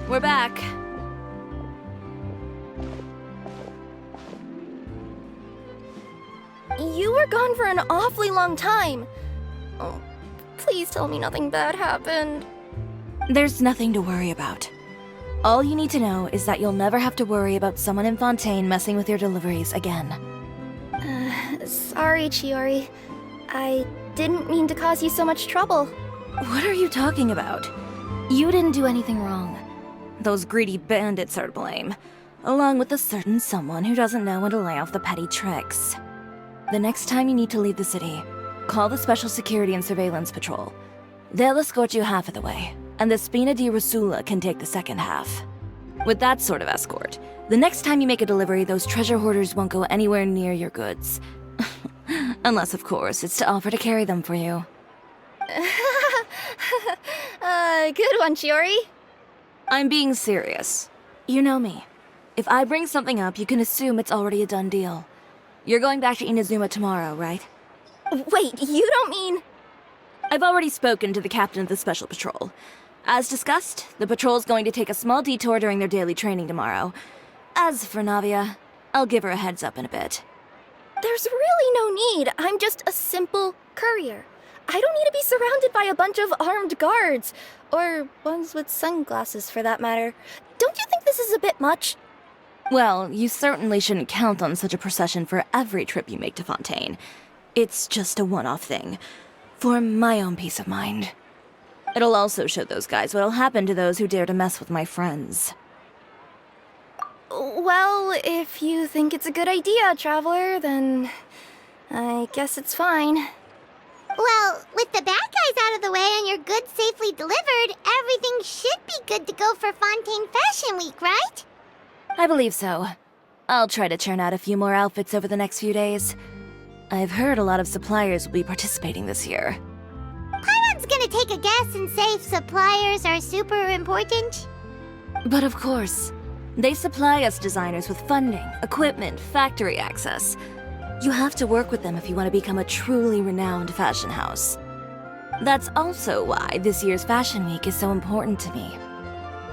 We're back. You were gone for an awfully long time. Oh, please tell me nothing bad happened. There's nothing to worry about. All you need to know is that you'll never have to worry about someone in Fontaine messing with your deliveries again. Sorry, Chiori. I didn't mean to cause you so much trouble. What are you talking about? You didn't do anything wrong. Those greedy bandits are to blame, along with a certain someone who doesn't know when to lay off the petty tricks. The next time you need to leave the city, call the Special Security and Surveillance Patrol. They'll escort you half of the way, and the Spina di Rosula can take the second half. With that sort of escort, the next time you make a delivery, those treasure hoarders won't go anywhere near your goods. Unless, of course, it's to offer to carry them for you. Good one, Chiori. I'm being serious. You know me. If I bring something up, you can assume it's already a done deal. You're going back to Inazuma tomorrow, right? Wait, you don't mean... I've already spoken to the captain of the Special Patrol. As discussed, the patrol's going to take a small detour during their daily training tomorrow. As for Navia, I'll give her a heads up in a bit. There's really no need. I'm just a simple courier. I don't need to be surrounded by a bunch of armed guards. Or ones with sunglasses, for that matter. Don't you think this is a bit much? Well, you certainly shouldn't count on such a procession for every trip you make to Fontaine. It's just a one-off thing, for my own peace of mind. It'll also show those guys what'll happen to those who dare to mess with my friends. Well, if you think it's a good idea, Traveler, then I guess it's fine. Well, with the bad guys out of the way and your goods safely delivered, everything should be good to go for Fontaine Fashion Week, right? I believe so. I'll try to churn out a few more outfits over the next few days. I've heard a lot of suppliers will be participating this year. Paimon's gonna take a guess and say suppliers are super important. But of course, they supply us designers with funding, equipment, factory access. You have to work with them if you want to become a truly renowned fashion house. That's also why this year's Fashion Week is so important to me.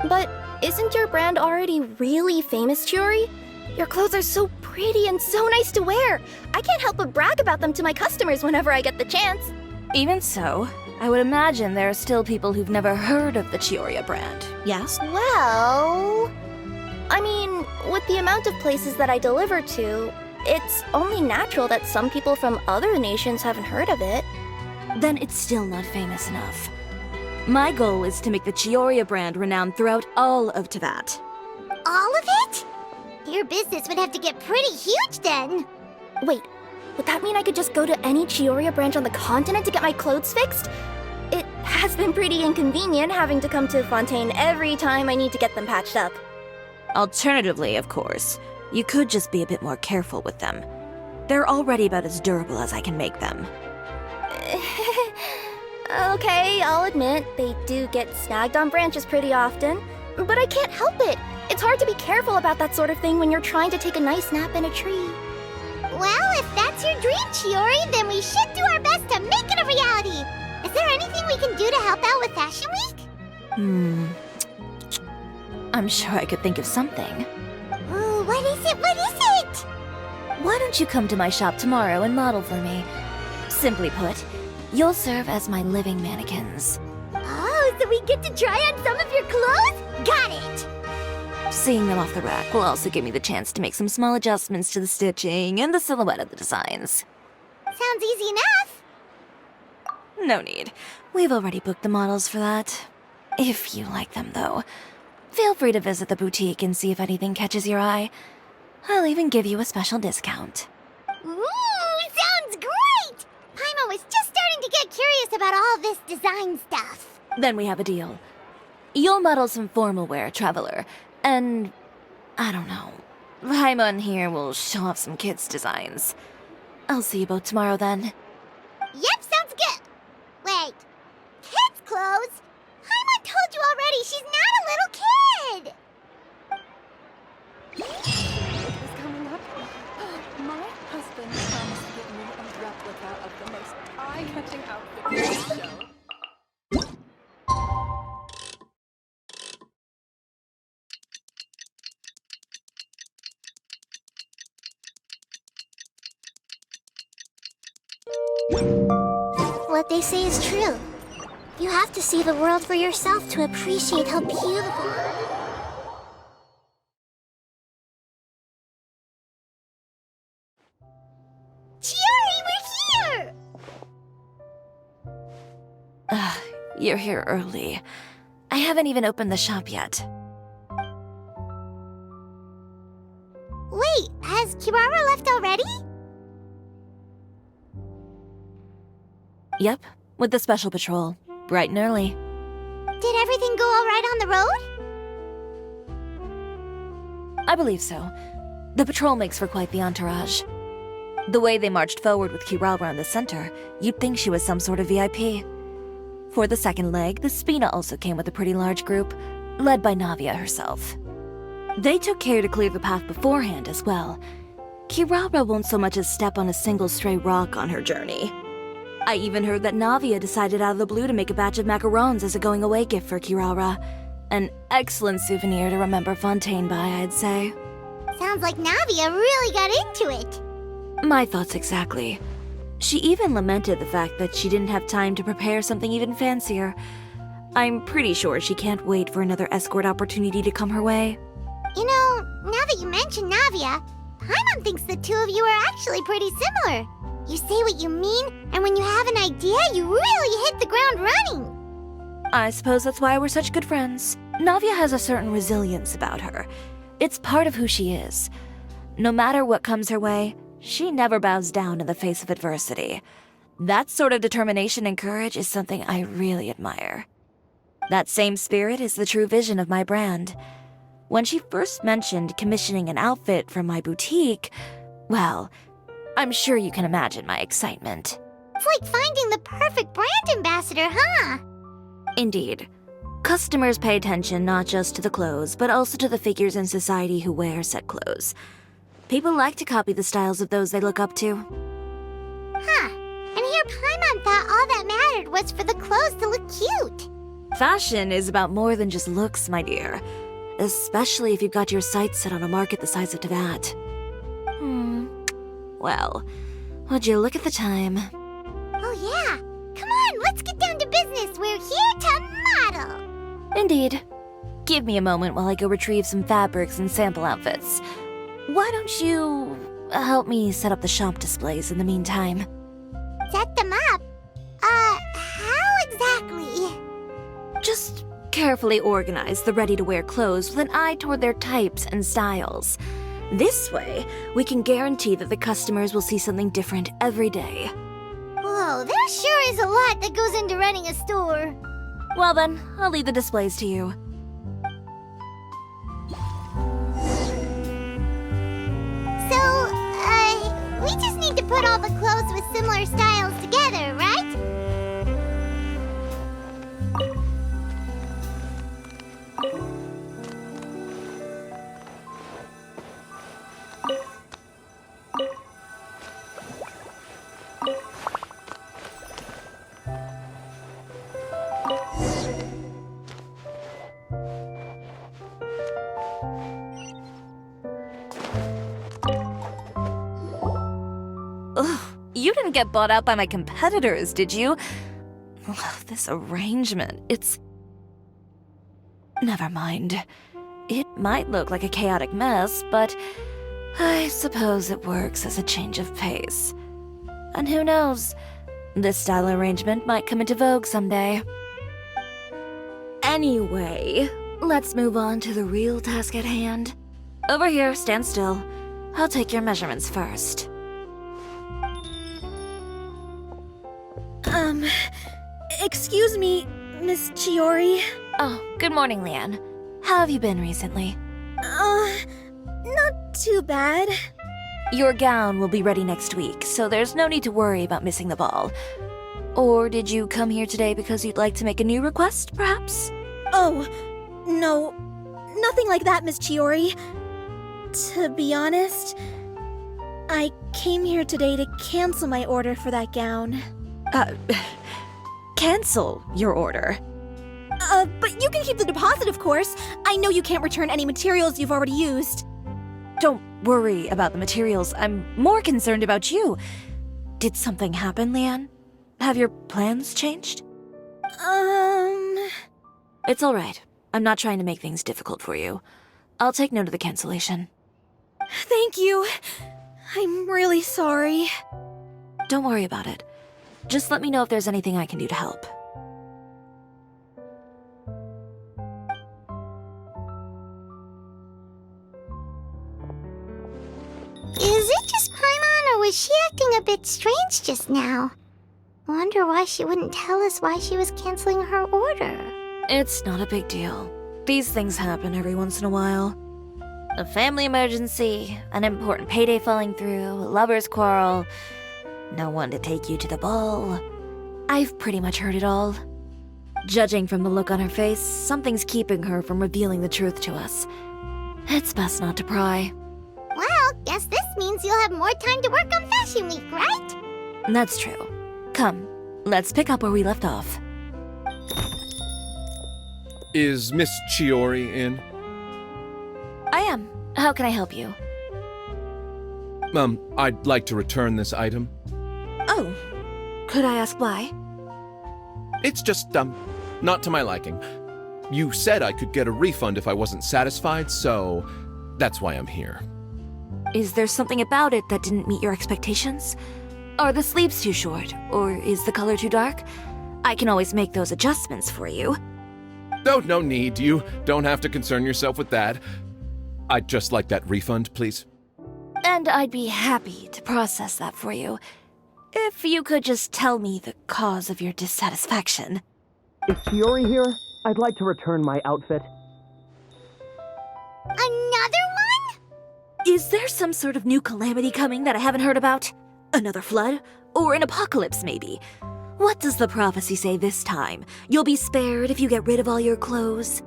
But isn't your brand already really famous, Chiori? Your clothes are so pretty and so nice to wear. I can't help but brag about them to my customers whenever I get the chance. Even so, I would imagine there are still people who've never heard of the Chiori brand, yes? Well... I mean, with the amount of places that I deliver to, it's only natural that some people from other nations haven't heard of it. Then it's still not famous enough. My goal is to make the Chiori brand renowned throughout all of Teyvat. All of it? Your business would have to get pretty huge then. Wait, would that mean I could just go to any Chiori branch on the continent to get my clothes fixed? It has been pretty inconvenient having to come to Fontaine every time I need to get them patched up. Alternatively, of course, you could just be a bit more careful with them. They're already about as durable as I can make them. Okay, I'll admit, they do get snagged on branches pretty often, but I can't help it. It's hard to be careful about that sort of thing when you're trying to take a nice nap in a tree. Well, if that's your dream, Chiori, then we should do our best to make it a reality. Is there anything we can do to help out with Fashion Week? I'm sure I could think of something. Ooh, what is it? What is it? Why don't you come to my shop tomorrow and model for me? Simply put, you'll serve as my living mannequins. Oh, so we get to try on some of your clothes? Got it! Seeing them off the rack will also give me the chance to make some small adjustments to the stitching and the silhouette of the designs. Sounds easy enough. No need. We've already booked the models for that. If you like them, though, feel free to visit the boutique and see if anything catches your eye. I'll even give you a special discount. Ooh, sounds great! Paimon was just starting to get curious about all this design stuff. Then we have a deal. You'll model some formal wear, Traveler, and I don't know. Paimon here will show off some kids' designs. I'll see you both tomorrow then. Yep, sounds good. Wait, kids' clothes? Paimon told you already she's not a little kid! Is coming up. My husband promised to get me a replica of the most eye-catching outfit for the show. what they say is true. You have to see the world for yourself to appreciate how beautiful. Chiori, we're here! You're here early. I haven't even opened the shop yet. Wait, has Kirara left already? Yep, with the special patrol. Bright and early. Did everything go all right on the road? I believe so. The patrol makes for quite the entourage. The way they marched forward with Kirara in the center, you'd think she was some sort of VIP. For the second leg, the Spina also came with a pretty large group, led by Navia herself. They took care to clear the path beforehand as well. Kirara won't so much as step on a single stray rock on her journey. I even heard that Navia decided out of the blue to make a batch of macarons as a going-away gift for Kirara. An excellent souvenir to remember Fontaine by, I'd say. Sounds like Navia really got into it. My thoughts exactly. She even lamented the fact that she didn't have time to prepare something even fancier. I'm pretty sure she can't wait for another escort opportunity to come her way. You know, now that you mention Navia, Paimon thinks the two of you are actually pretty similar. You say what you mean, and when you have an idea, you really hit the ground running. I suppose that's why we're such good friends. Navia has a certain resilience about her. It's part of who she is. No matter what comes her way, she never bows down in the face of adversity. That sort of determination and courage is something I really admire. That same spirit is the true vision of my brand. When she first mentioned commissioning an outfit from my boutique, well, I'm sure you can imagine my excitement. It's like finding the perfect brand ambassador, huh? Indeed. Customers pay attention not just to the clothes, but also to the figures in society who wear said clothes. People like to copy the styles of those they look up to. Huh. And here Paimon thought all that mattered was for the clothes to look cute. Fashion is about more than just looks, my dear. Especially if you've got your sights set on a market the size of Teyvat. Well, would you look at the time? Oh yeah. Come on, let's get down to business. We're here to model. Indeed. Give me a moment while I go retrieve some fabrics and sample outfits. Why don't you help me set up the shop displays in the meantime? Set them up? How exactly? Just carefully organize the ready-to-wear clothes with an eye toward their types and styles. This way, we can guarantee that the customers will see something different every day. Whoa, there sure is a lot that goes into running a store. Well then, I'll leave the displays to you. So, we just need to put all the clothes with similar styles together, right? Ugh, you didn't get bought out by my competitors, did you? Ugh, this arrangement, it's... Never mind. It might look like a chaotic mess, but I suppose it works as a change of pace. And who knows, this style arrangement might come into vogue someday. Anyway, let's move on to the real task at hand. Over here, stand still. I'll take your measurements first. Excuse me, Miss Chiori. Oh, good morning, Leanne. How have you been recently? Not too bad. Your gown will be ready next week, so there's no need to worry about missing the ball. Or did you come here today because you'd like to make a new request, perhaps? Oh, no. Nothing like that, Miss Chiori. To be honest, I came here today to cancel my order for that gown. Cancel your order. But you can keep the deposit, of course. I know you can't return any materials you've already used. Don't worry about the materials. I'm more concerned about you. Did something happen, Leanne? Have your plans changed? It's alright. I'm not trying to make things difficult for you. I'll take note of the cancellation. Thank you. I'm really sorry. Don't worry about it. Just let me know if there's anything I can do to help. Is it just Paimon, or was she acting a bit strange just now? Wonder why she wouldn't tell us why she was canceling her order. It's not a big deal. These things happen every once in a while. A family emergency, an important payday falling through, a lover's quarrel, no one to take you to the ball. I've pretty much heard it all. Judging from the look on her face, something's keeping her from revealing the truth to us. It's best not to pry. Well, guess this means you'll have more time to work on Fashion Week, right? That's true. Come, let's pick up where we left off. Is Miss Chiori in? I am. How can I help you? I'd like to return this item. Oh, could I ask why? It's just, not to my liking. You said I could get a refund if I wasn't satisfied, so that's why I'm here. Is there something about it that didn't meet your expectations? Are the sleeves too short, or is the color too dark? I can always make those adjustments for you. Oh, no need. You don't have to concern yourself with that. I'd just like that refund, please. And I'd be happy to process that for you. If you could just tell me the cause of your dissatisfaction. Is Chiori here? I'd like to return my outfit. Another one? Is there some sort of new calamity coming that I haven't heard about? Another flood? Or an apocalypse, maybe? What does the prophecy say this time? You'll be spared if you get rid of all your clothes?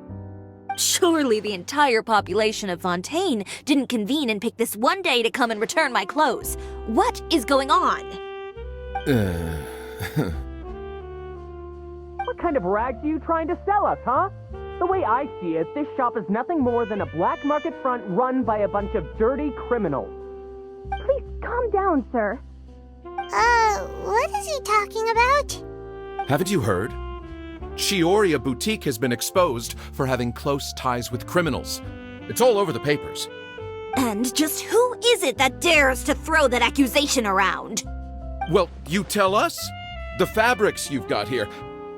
Surely the entire population of Fontaine didn't convene and pick this one day to come and return my clothes. What is going on? What kind of rags are you trying to sell us, huh? The way I see it, this shop is nothing more than a black market front run by a bunch of dirty criminals. Please calm down, sir. What is he talking about? Haven't you heard? Chiori Boutique has been exposed for having close ties with criminals. It's all over the papers. And just who is it that dares to throw that accusation around? Well, you tell us. The fabrics you've got here,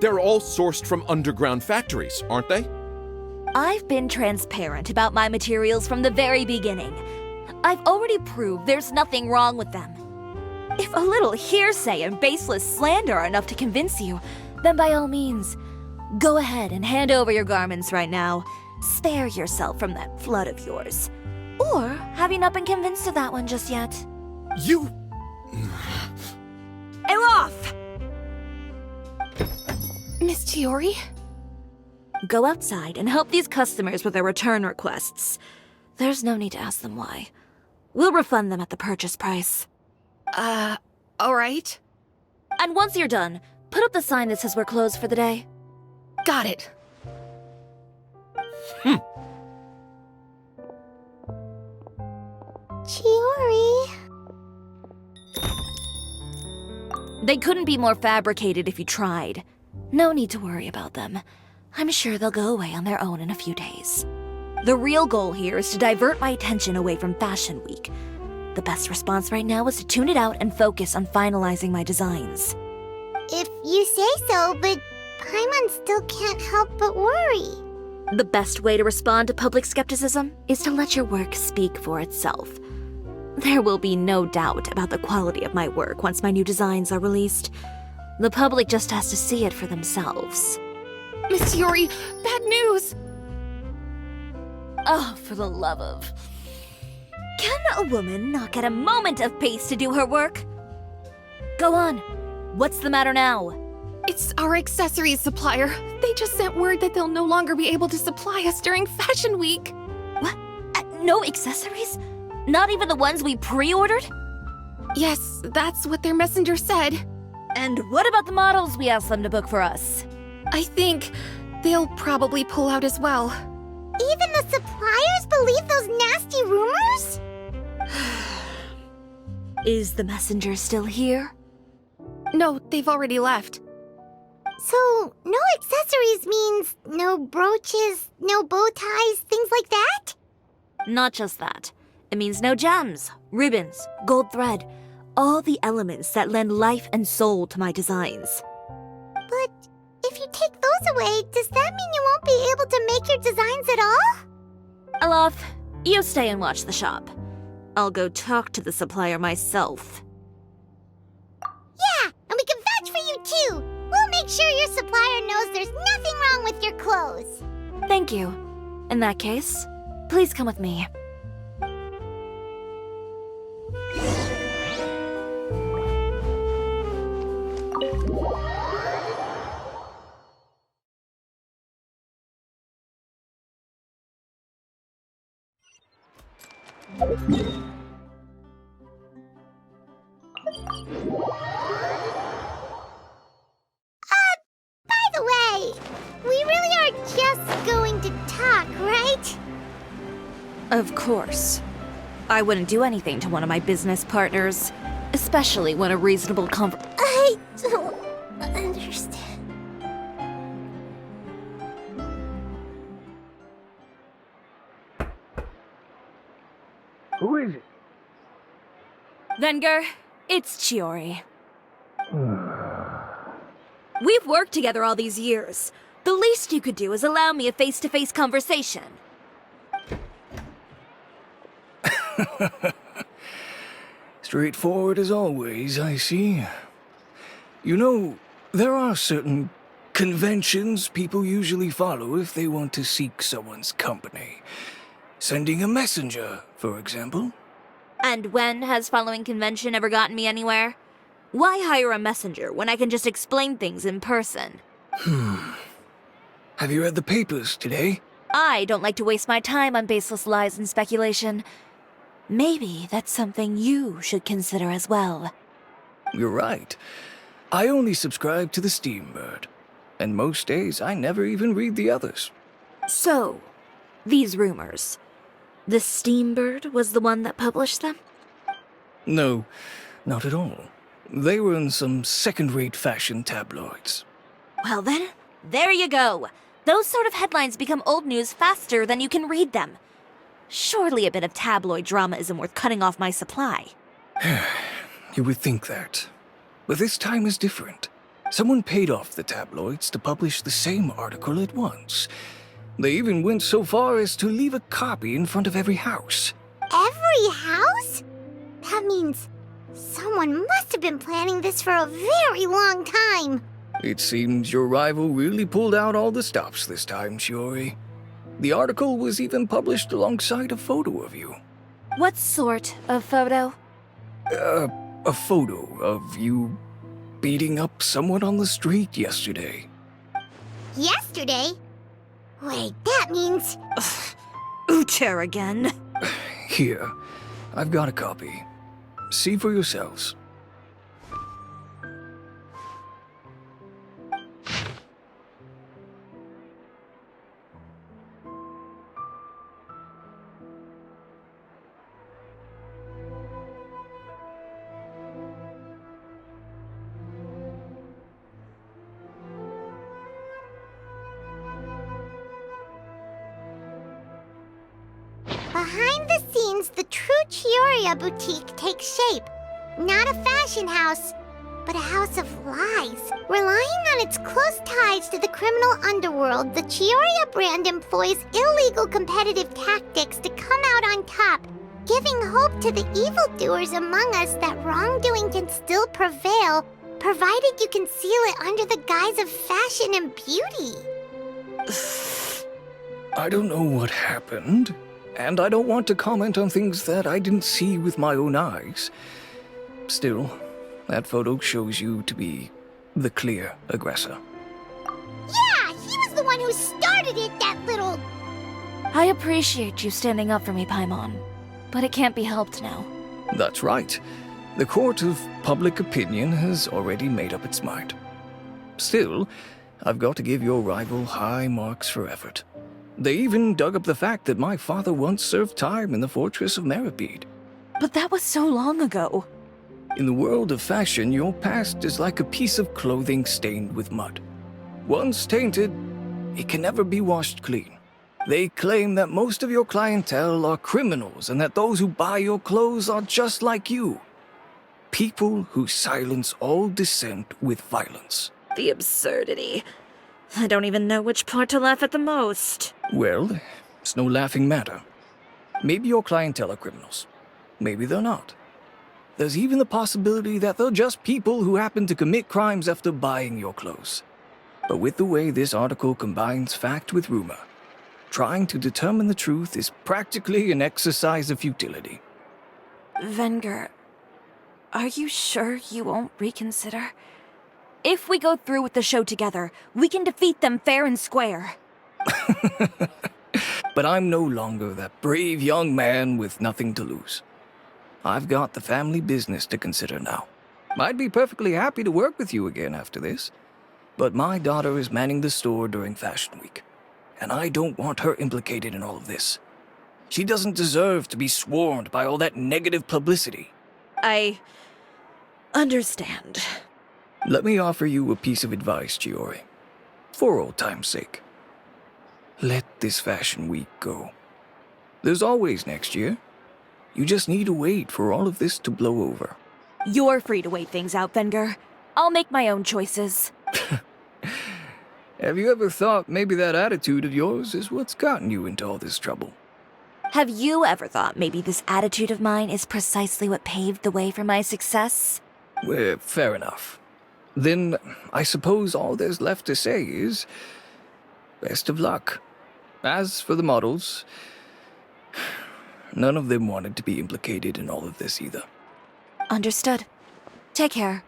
they're all sourced from underground factories, aren't they? I've been transparent about my materials from the very beginning. I've already proved there's nothing wrong with them. If a little hearsay and baseless slander are enough to convince you, then by all means, go ahead and hand over your garments right now. Spare yourself from that flood of yours. Or have you not been convinced of that one just yet? You... Elof! Miss Chiori? Go outside and help these customers with their return requests. There's no need to ask them why. We'll refund them at the purchase price. Alright. And once you're done, put up the sign that says we're closed for the day. Got it. Chiori. They couldn't be more fabricated if you tried. No need to worry about them. I'm sure they'll go away on their own in a few days. The real goal here is to divert my attention away from Fashion Week. The best response right now is to tune it out and focus on finalizing my designs. If you say so, but Paimon still can't help but worry. The best way to respond to public skepticism is to let your work speak for itself. There will be no doubt about the quality of my work once my new designs are released. The public just has to see it for themselves. Miss Chiori, bad news! Oh, for the love of... Can a woman not get a moment of peace to do her work? Go on. What's the matter now? It's our accessories supplier. They just sent word that they'll no longer be able to supply us during Fashion Week. What? No accessories? Not even the ones we pre-ordered? Yes, that's what their messenger said. And what about the models we asked them to book for us? I think they'll probably pull out as well. Even the suppliers believe those nasty rumors? Is the messenger still here? No, they've already left. So, no accessories means no brooches, no bow ties, things like that? Not just that. It means no gems, ribbons, gold thread, all the elements that lend life and soul to my designs. But if you take those away, does that mean you won't be able to make your designs at all? Alaf, you stay and watch the shop. I'll go talk to the supplier myself. Yeah, and we can vouch for you too. We'll make sure your supplier knows there's nothing wrong with your clothes. Thank you. In that case, please come with me. By the way, we really are just going to talk, right? Of course. I wouldn't do anything to one of my business partners, especially when a reasonable I don't understand. Who is it? Venger, it's Chiori. We've worked together all these years. The least you could do is allow me a face-to-face conversation. Straightforward as always, I see. You know, there are certain conventions people usually follow if they want to seek someone's company. Sending a messenger, for example. And when has following convention ever gotten me anywhere? Why hire a messenger when I can just explain things in person? Have you read the papers today? I don't like to waste my time on baseless lies and speculation. Maybe that's something you should consider as well. You're right. I only subscribe to the Steambird. And most days I never even read the others. So, these rumors. The Steambird was the one that published them? No, not at all. They were in some second-rate fashion tabloids. Well then, there you go. Those sort of headlines become old news faster than you can read them. Surely a bit of tabloid drama isn't worth cutting off my supply. You would think that. But this time is different. Someone paid off the tabloids to publish the same article at once. They even went so far as to leave a copy in front of every house. Every house? That means someone must have been planning this for a very long time. It seems your rival really pulled out all the stops this time, Chiori. The article was even published alongside a photo of you. What sort of photo? A photo of you beating up someone on the street yesterday. Yesterday? Wait, that means... Ucher again. Here, I've got a copy. See for yourselves. Behind the scenes, the true Chiori boutique takes shape. Not a fashion house, but a house of lies. Relying on its close ties to the criminal underworld, the Chiori brand employs illegal competitive tactics to come out on top, giving hope to the evildoers among us that wrongdoing can still prevail, provided you conceal it under the guise of fashion and beauty. I don't know what happened, and I don't want to comment on things that I didn't see with my own eyes. Still, that photo shows you to be the clear aggressor. Yeah, he was the one who started it, that little... I appreciate you standing up for me, Paimon, but it can't be helped now. That's right. The court of public opinion has already made up its mind. Still, I've got to give your rival high marks for effort. They even dug up the fact that my father once served time in the fortress of Meribede. But that was so long ago. In the world of fashion, your past is like a piece of clothing stained with mud. Once tainted, it can never be washed clean. They claim that most of your clientele are criminals and that those who buy your clothes are just like you. People who silence all dissent with violence. The absurdity. I don't even know which part to laugh at the most. Well, it's no laughing matter. Maybe your clientele are criminals. Maybe they're not. There's even the possibility that they're just people who happen to commit crimes after buying your clothes. But with the way this article combines fact with rumor, trying to determine the truth is practically an exercise of futility. Venger, are you sure you won't reconsider? If we go through with the show together, we can defeat them fair and square. But I'm no longer that brave young man with nothing to lose. I've got the family business to consider now. I'd be perfectly happy to work with you again after this, but my daughter is manning the store during Fashion Week, and I don't want her implicated in all of this. She doesn't deserve to be swarmed by all that negative publicity. I understand. Let me offer you a piece of advice, Chiori, for old time's sake. Let this Fashion Week go. There's always next year. You just need to wait for all of this to blow over. You're free to wait things out, Venger. I'll make my own choices. Have you ever thought maybe that attitude of yours is what's gotten you into all this trouble? Have you ever thought maybe this attitude of mine is precisely what paved the way for my success? Well, fair enough. Then I suppose all there's left to say is, best of luck. As for the models, none of them wanted to be implicated in all of this either. Understood. Take care.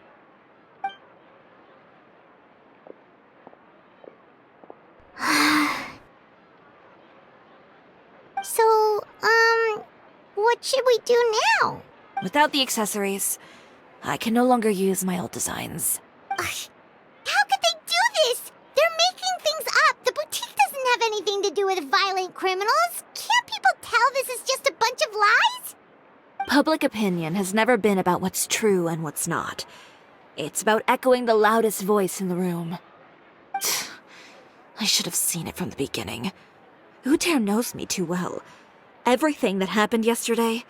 So, what should we do now? Without the accessories, I can no longer use my old designs. How could they do this? They're making things up. The boutique doesn't have anything to do with violent criminals. Can't people tell this is just a bunch of lies? Public opinion has never been about what's true and what's not. It's about echoing the loudest voice in the room. I should have seen it from the beginning. Uter knows me too well. Everything that happened yesterday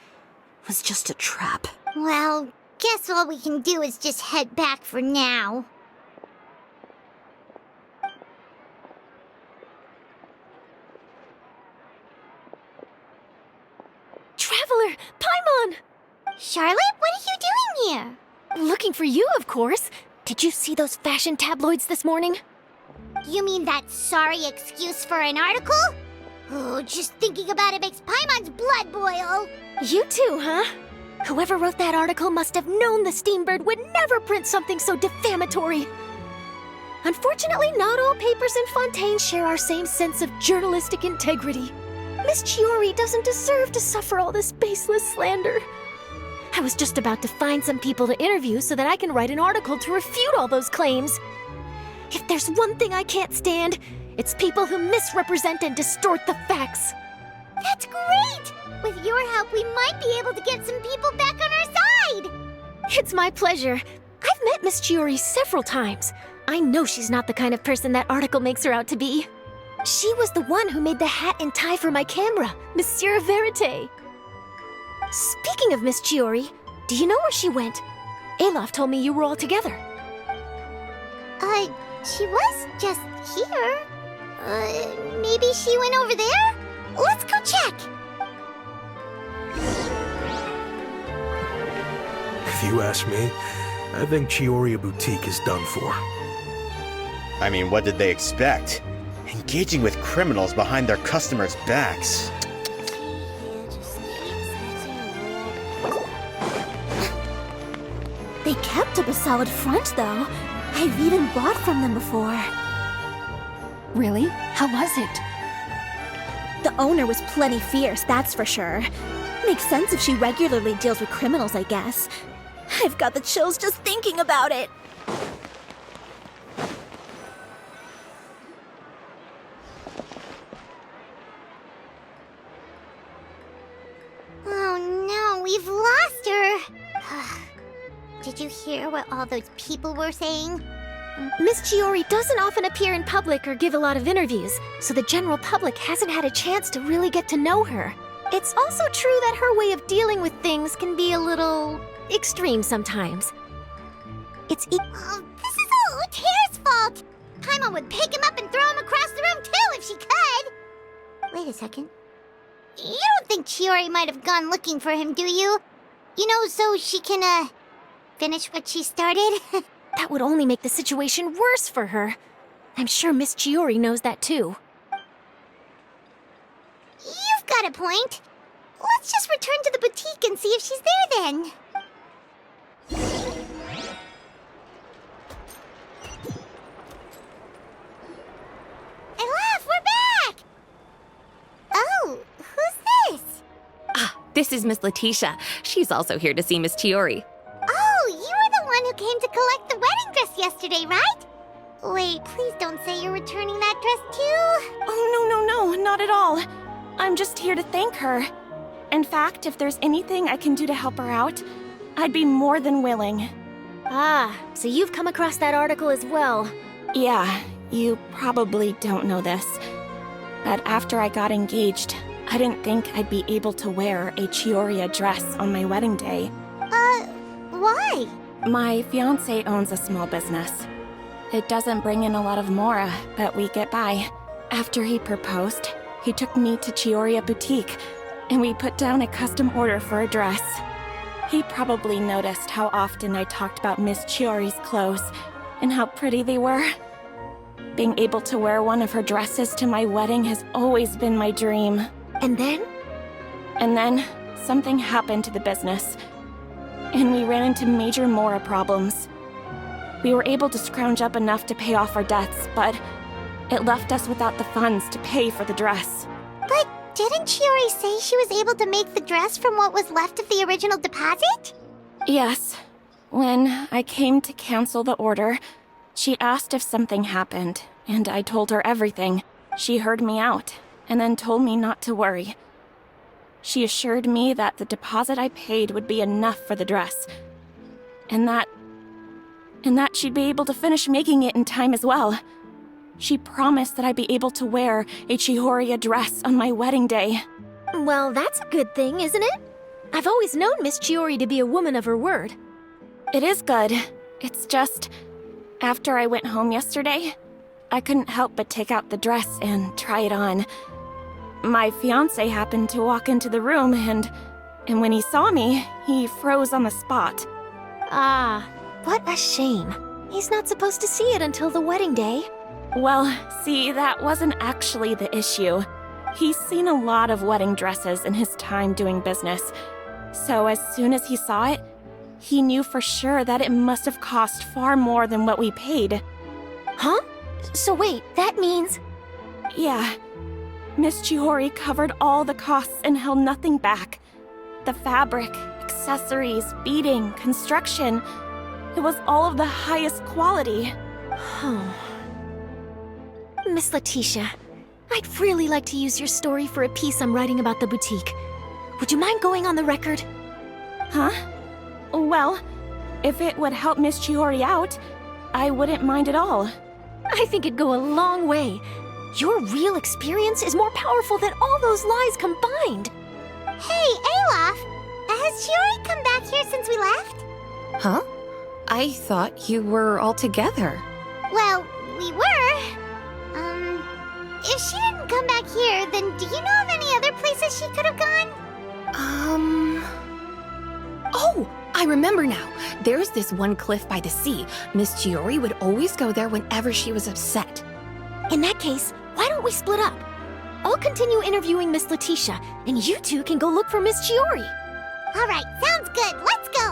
was just a trap. Well, guess all we can do is just head back for now. Traveler! Paimon! Charlotte, what are you doing here? Looking for you, of course. Did you see those fashion tabloids this morning? You mean that sorry excuse for an article? Oh, just thinking about it makes Paimon's blood boil. You too, huh? Whoever wrote that article must have known the Steambird would never print something so defamatory. Unfortunately, not all papers in Fontaine share our same sense of journalistic integrity. Miss Chiori doesn't deserve to suffer all this baseless slander. I was just about to find some people to interview so that I can write an article to refute all those claims. If there's one thing I can't stand, it's people who misrepresent and distort the facts. That's great! With your help, we might be able to get some people back on our side! It's my pleasure. I've met Miss Chiori several times. I know she's not the kind of person that article makes her out to be. She was the one who made the hat and tie for my camera, Monsieur Verite. Speaking of Miss Chiori, do you know where she went? Alof told me you were all together. She was just here. Maybe she went over there? Let's go check! If you ask me, I think Chiori Boutique is done for. I mean, what did they expect? Engaging with criminals behind their customers' backs. They kept up a solid front, though. I've even bought from them before. Really? How was it? The owner was plenty fierce, that's for sure. Makes sense if she regularly deals with criminals, I guess. I've got the chills just thinking about it. Oh no, we've lost her. you hear what all those people were saying? Miss Chiori doesn't often appear in public or give a lot of interviews, so the general public hasn't had a chance to really get to know her. It's also true that her way of dealing with things can be a little extreme sometimes. This is all Tara's fault! Paimon would pick him up and throw him across the room too if she could! Wait a second. You don't think Chiori might have gone looking for him, do you? You know, so she can, finish what she started? That would only make the situation worse for her. I'm sure Miss Chiori knows that too. You've got a point. Let's just return to the boutique and see if she's there then. Elaf, we're back! Oh, who's this? Ah, this is Miss Letitia. She's also here to see Miss Chiori. Oh, you were the one who came to collect the wedding dress yesterday, right? Wait, please don't say you're returning that dress too. Oh, no, not at all. I'm just here to thank her. In fact, if there's anything I can do to help her out, I'd be more than willing. Ah, so you've come across that article as well. Yeah, you probably don't know this, but after I got engaged, I didn't think I'd be able to wear a Chiori dress on my wedding day. Why? My fiancé owns a small business. It doesn't bring in a lot of mora, but we get by. After he proposed, he took me to Chiori Boutique, and we put down a custom order for a dress. He probably noticed how often I talked about Miss Chiori's clothes and how pretty they were. Being able to wear one of her dresses to my wedding has always been my dream. And then? And then, something happened to the business, and we ran into major mora problems. We were able to scrounge up enough to pay off our debts, but it left us without the funds to pay for the dress. But didn't Chiori say she was able to make the dress from what was left of the original deposit? Yes. When I came to cancel the order, she asked if something happened, and I told her everything. She heard me out, and then told me not to worry. She assured me that the deposit I paid would be enough for the dress, and that she'd be able to finish making it in time as well. She promised that I'd be able to wear a Chiori dress on my wedding day. Well, that's a good thing, isn't it? I've always known Miss Chiori to be a woman of her word. It is good. It's just, after I went home yesterday, I couldn't help but take out the dress and try it on. My fiancé happened to walk into the room, and when he saw me, he froze on the spot. Ah, what a shame. He's not supposed to see it until the wedding day. Well, see, that wasn't actually the issue. He's seen a lot of wedding dresses in his time doing business, so as soon as he saw it, he knew for sure that it must have cost far more than what we paid. Huh? So wait, that means... Yeah. Miss Chiori covered all the costs and held nothing back. The fabric, accessories, beading, construction. It was all of the highest quality. Miss Letitia, I'd really like to use your story for a piece I'm writing about the boutique. Would you mind going on the record? Huh? Well, if it would help Miss Chiori out, I wouldn't mind at all. I think it'd go a long way. Your real experience is more powerful than all those lies combined. Hey, Olaf! Has Chiori come back here since we left? Huh? I thought you were all together. Well, we were. If she didn't come back here, then do you know of any other places she could have gone? Oh, I remember now. There's this one cliff by the sea. Miss Chiori would always go there whenever she was upset. In that case, why don't we split up? I'll continue interviewing Miss Letitia, and you two can go look for Miss Chiori. All right, sounds good. Let's go.